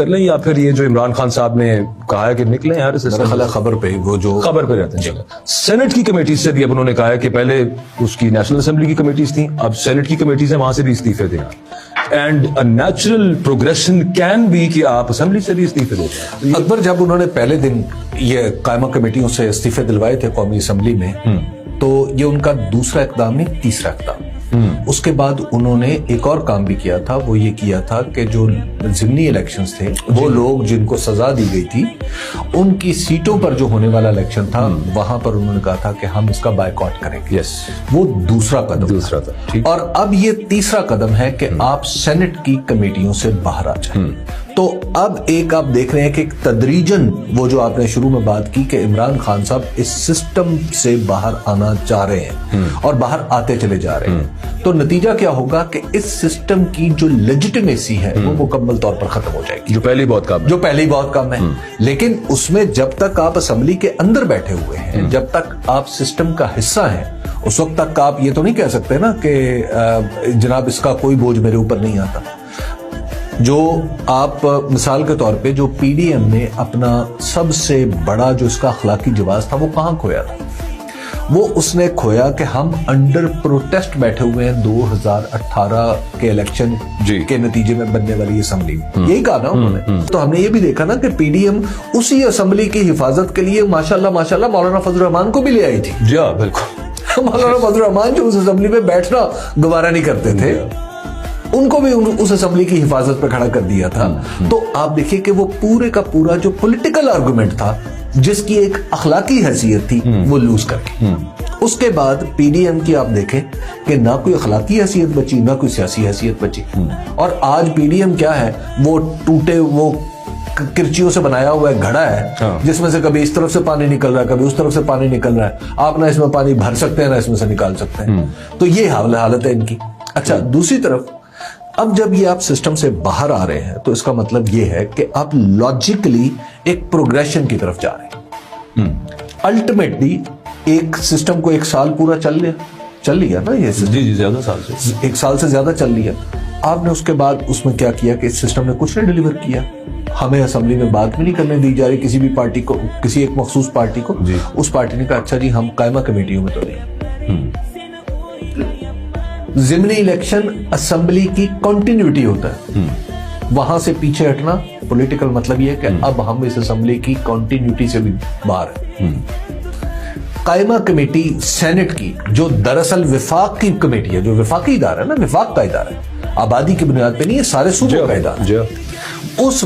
کر لیں یا پھر یہ جو عمران خان صاحب نے کہا ہے کہ نکلیں یار خبر پہ وہ جو خبر پہ رہتے ہیں. سینٹ کی کمیٹیز سے بھی اب انہوں نے کہا ہے کہ پہلے اس کی نیشنل اسمبلی کی کمیٹیز تھیں, اب سینٹ کی کمیٹیز ہیں, وہاں سے بھی استعفے دیں. And a natural progression can be کہ آپ اسمبلی سے بھی استعفے دیں. اکبر جب انہوں نے پہلے دن یہ قائمہ کمیٹیوں سے استعفے دلوائے تھے قومی اسمبلی میں, تو یہ ان کا دوسرا اقدام نہیں, تیسرا اقدام. اس کے بعد انہوں نے ایک اور کام بھی کیا تھا, وہ یہ کیا تھا کہ جو ضمنی الیکشنز تھے, وہ لوگ جن کو سزا دی گئی تھی ان کی سیٹوں پر جو ہونے والا الیکشن تھا وہاں پر انہوں نے کہا تھا کہ ہم اس کا بائیکاٹ کریں گے. وہ دوسرا قدم تھا. اور اب یہ تیسرا قدم ہے کہ آپ سینٹ کی کمیٹیوں سے باہر آ جائیں. تو اب ایک آپ دیکھ رہے ہیں کہ تدریجاً وہ جو آپ نے شروع میں بات کی کہ عمران خان صاحب اس سسٹم سے باہر آنا چاہ رہے ہیں اور باہر آتے چلے جا رہے ہیں, تو نتیجہ کیا ہوگا کہ اس سسٹم کی جو لیجٹمیسی ہے وہ مکمل طور پر ختم ہو جائے گی, جو پہلی بہت کم ہے. لیکن اس میں جب تک آپ اسمبلی کے اندر بیٹھے ہوئے ہیں, جب تک آپ سسٹم کا حصہ ہیں, اس وقت تک آپ یہ تو نہیں کہہ سکتے نا کہ جناب اس کا کوئی بوجھ میرے اوپر نہیں آتا. جو آپ مثال کے طور پہ جو پی ڈی ایم نے اپنا سب سے بڑا جو اس کا اخلاقی جواز تھا وہ کہاں کھویا تھا؟ وہ اس نے کھویا کہ ہم انڈر پروٹیسٹ بیٹھے ہوئے ہیں 2018 کے الیکشن کے نتیجے میں بننے والی اسمبلی میں. یہی کہا نا انہوں نے. تو ہم نے یہ بھی دیکھا نا کہ پی ڈی ایم اسی اسمبلی کی حفاظت کے لیے ماشاءاللہ مولانا فضل الرحمان کو بھی لے آئی تھی. جی ہاں بالکل. مولانا فضل الرحمان جو اس اسمبلی میں بیٹھنا گوارا نہیں کرتے تھے, ان کو بھی اس اسمبلی کی حفاظت پہ کھڑا کر دیا تھا. تو آپ دیکھیں کہ وہ پورے کا پورا جو پولیٹیکل آرگومنٹ تھا, جس کی ایک اخلاقی حیثیت تھی, وہ لوز کر گئی. اس کے بعد پی ڈی ایم کی آپ دیکھیں کہ نہ کوئی اخلاقی حیثیت بچی, نہ کوئی سیاسی حیثیت بچی. اور آج پی ڈی ایم کیا ہے, وہ ٹوٹے وہ کرچیوں سے بنایا ہوا ایک گھڑا ہے جس میں سے کبھی اس طرف سے پانی نکل رہا ہے, کبھی اس طرف سے پانی نکل رہا ہے. آپ نہ اس میں پانی بھر سکتے ہیں نہ اس میں سے نکال سکتے ہیں. تو یہ حالت ہے ان کی. اچھا, دوسری طرف اب جب یہ آپ سسٹم سے باہر آ رہے ہیں تو اس کا مطلب یہ ہے کہ آپ لاجیکلی ایک پروگریشن کی طرف جا رہے ہیں. الٹیمیٹلی ایک سسٹم کو 1 سال پورا چل لیا نا یہ سسٹم. جی زیادہ سال سے 1 سال سے زیادہ چل لیا. آپ نے اس کے بعد اس میں کیا کیا کہ اس سسٹم نے کچھ نہیں ڈیلیور کیا. ہمیں اسمبلی میں بات بھی نہیں کرنے دی جا رہی کسی بھی پارٹی کو, کسی ایک مخصوص پارٹی کو. اس پارٹی نے کہا اچھا جی ہم قائمہ کمیٹیوں میں تو نہیں. ضمنی الیکشن اسمبلی کی کنٹینیوٹی ہوتا ہے, وہاں سے پیچھے ہٹنا پولیٹیکل مطلب یہ ہے کہ اب ہم اس اسمبلی کی کنٹینیوٹی سے بھی باہر ہیں. قائمہ کمیٹی سینٹ کی جو دراصل وفاق کی کمیٹی ہے, جو وفاقی ادارہ ہے نا, وفاق کا ادارہ ہے, آبادی کی بنیاد پہ نہیں, یہ سارے صوبوں کا ادارہ ہے. اس